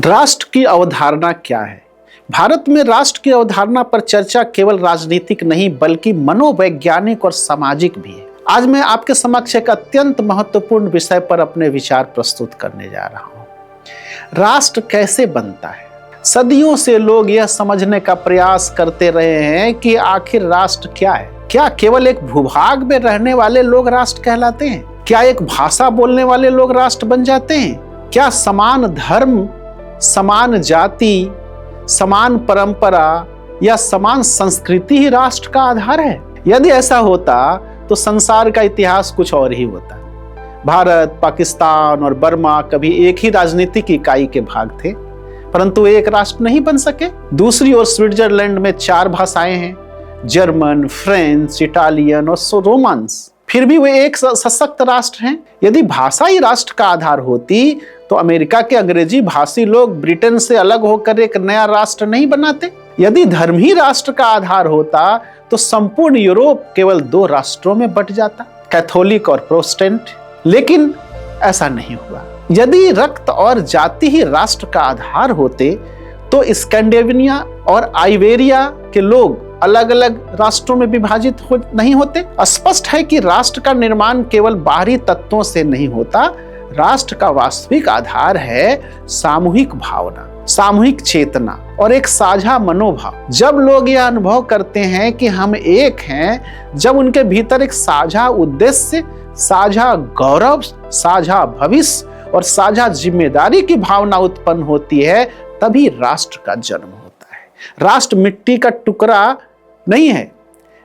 राष्ट्र की अवधारणा क्या है? भारत में राष्ट्र की अवधारणा पर चर्चा केवल राजनीतिक नहीं बल्कि मनोवैज्ञानिक और सामाजिक भी है। आज मैं आपके समक्ष एक अत्यंत महत्वपूर्ण विषय पर अपने विचार प्रस्तुत करने जा रहा हूं। राष्ट्र कैसे बनता है? सदियों से लोग यह समझने का प्रयास करते रहे हैं कि आखिर राष्ट्र क्या है। क्या केवल एक भूभाग में रहने वाले लोग राष्ट्र कहलाते हैं? क्या एक भाषा बोलने वाले लोग राष्ट्र बन जाते हैं? क्या समान धर्म, समान जाति, समान परंपरा या समान संस्कृति ही राष्ट्र का आधार है? यदि ऐसा होता तो संसार का इतिहास कुछ और ही होता। भारत, पाकिस्तान और बर्मा कभी एक ही राजनीतिक इकाई के भाग थे, परंतु एक राष्ट्र नहीं बन सके। दूसरी ओर स्विट्जरलैंड में 4 भाषाएं हैं, जर्मन, फ्रेंच, इटालियन और रोमांस। फिर भी वे एक सशक्त राष्ट्र हैं। यदि भाषा ही राष्ट्र का आधार होती तो अमेरिका के अंग्रेजी भाषी लोग ब्रिटेन से अलग होकर एक नया राष्ट्र नहीं बनाते। यदि धर्म ही राष्ट्र का आधार होता तो संपूर्ण यूरोप केवल 2 राष्ट्रों में बंट जाता, कैथोलिक और प्रोटेस्टेंट। लेकिन ऐसा नहीं हुआ। यदि रक्त और जाति ही राष्ट्र का आधार होते तो स्कैंडिनेविया और आइबेरिया के लोग अलग अलग राष्ट्रों में विभाजित नहीं होते। स्पष्ट है कि राष्ट्र का निर्माण केवल बाहरी तत्वों से नहीं होता। राष्ट्र का वास्तविक आधार है सामूहिक भावना, सामूहिक चेतना और एक साझा मनोभाव। जब लोग यह अनुभव करते हैं कि हम एक हैं, जब उनके भीतर एक साझा उद्देश्य, साझा गौरव, साझा भविष्य और साझा जिम्मेदारी की भावना उत्पन्न होती है, तभी राष्ट्र का जन्म होता है। राष्ट्र मिट्टी का टुकड़ा नहीं है।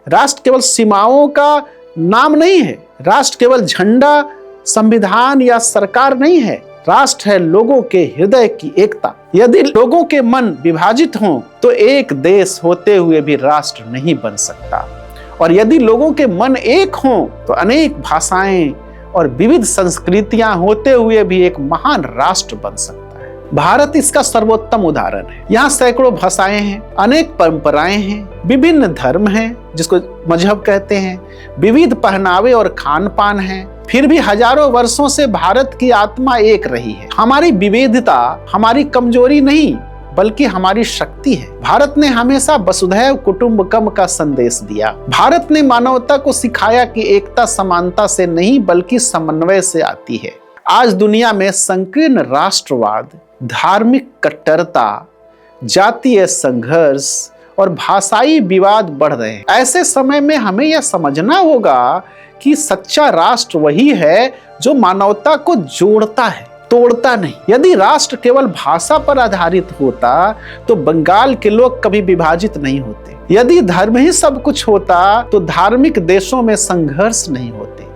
राष्ट्र केवल सीमाओं का नाम नहीं है। राष्ट्र केवल झंडा, संविधान या सरकार नहीं है। राष्ट्र है लोगों के हृदय की एकता। यदि लोगों के मन विभाजित हों तो एक देश होते हुए भी राष्ट्र नहीं बन सकता, और यदि लोगों के मन एक हों तो अनेक भाषाएं और विविध संस्कृतियां होते हुए भी एक महान राष्ट्र बन सकता है। भारत इसका सर्वोत्तम उदाहरण है। यहाँ सैकड़ों भाषाएं हैं, अनेक परंपराएं हैं, विभिन्न धर्म हैं जिसको मजहब कहते हैं, विविध पहनावे और खान पान है। फिर भी हजारों वर्षों से भारत की आत्मा एक रही है। हमारी विविधता हमारी कमजोरी नहीं बल्कि हमारी शक्ति है। भारत ने हमेशा वसुधैव कुटुंबकम का संदेश दिया। भारत ने मानवता को सिखाया कि एकता समानता से नहीं बल्कि समन्वय से आती है। आज दुनिया में संकीर्ण राष्ट्रवाद, धार्मिक कट्टरता, जातीय संघर्ष और भाषाई विवाद बढ़ रहे हैं। ऐसे समय में हमें यह समझना होगा कि सच्चा राष्ट्र वही है जो मानवता को जोड़ता है, तोड़ता नहीं। यदि राष्ट्र केवल भाषा पर आधारित होता तो बंगाल के लोग कभी विभाजित नहीं होते। यदि धर्म ही सब कुछ होता तो धार्मिक देशों में संघर्ष नहीं होते।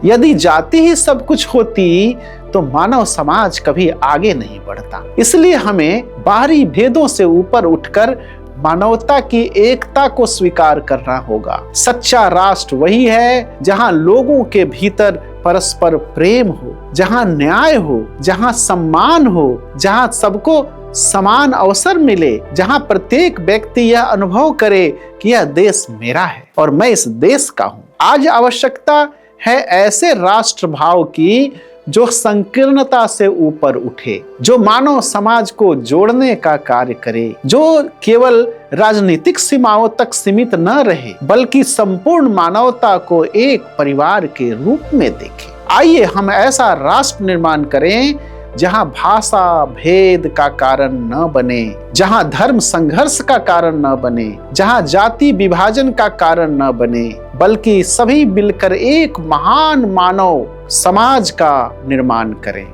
यदि जाति ही सब कुछ होती तो मानव समाज कभी आगे नहीं बढ़ता। इसलिए हमें बाहरी भेदों से ऊपर उठकर मानवता की एकता को स्वीकार करना होगा। सच्चा राष्ट्र वही है जहां लोगों के भीतर परस्पर प्रेम हो, जहां न्याय हो, जहां सम्मान हो, जहां सबको समान अवसर मिले, जहां प्रत्येक व्यक्ति यह अनुभव करे कि यह देश मेरा है और मैं इस देश का हूं। आज आवश्यकता है ऐसे राष्ट्र भाव की जो संकीर्णता से ऊपर उठे, जो मानव समाज को जोड़ने का कार्य करे, जो केवल राजनीतिक सीमाओं तक सीमित न रहे बल्कि संपूर्ण मानवता को एक परिवार के रूप में देखे। आइए हम ऐसा राष्ट्र निर्माण करें जहां भाषा भेद का कारण न बने, जहां धर्म संघर्ष का कारण न बने, जहां जाति विभाजन का कारण न बने, बल्कि सभी मिलकर एक महान मानव समाज का निर्माण करें।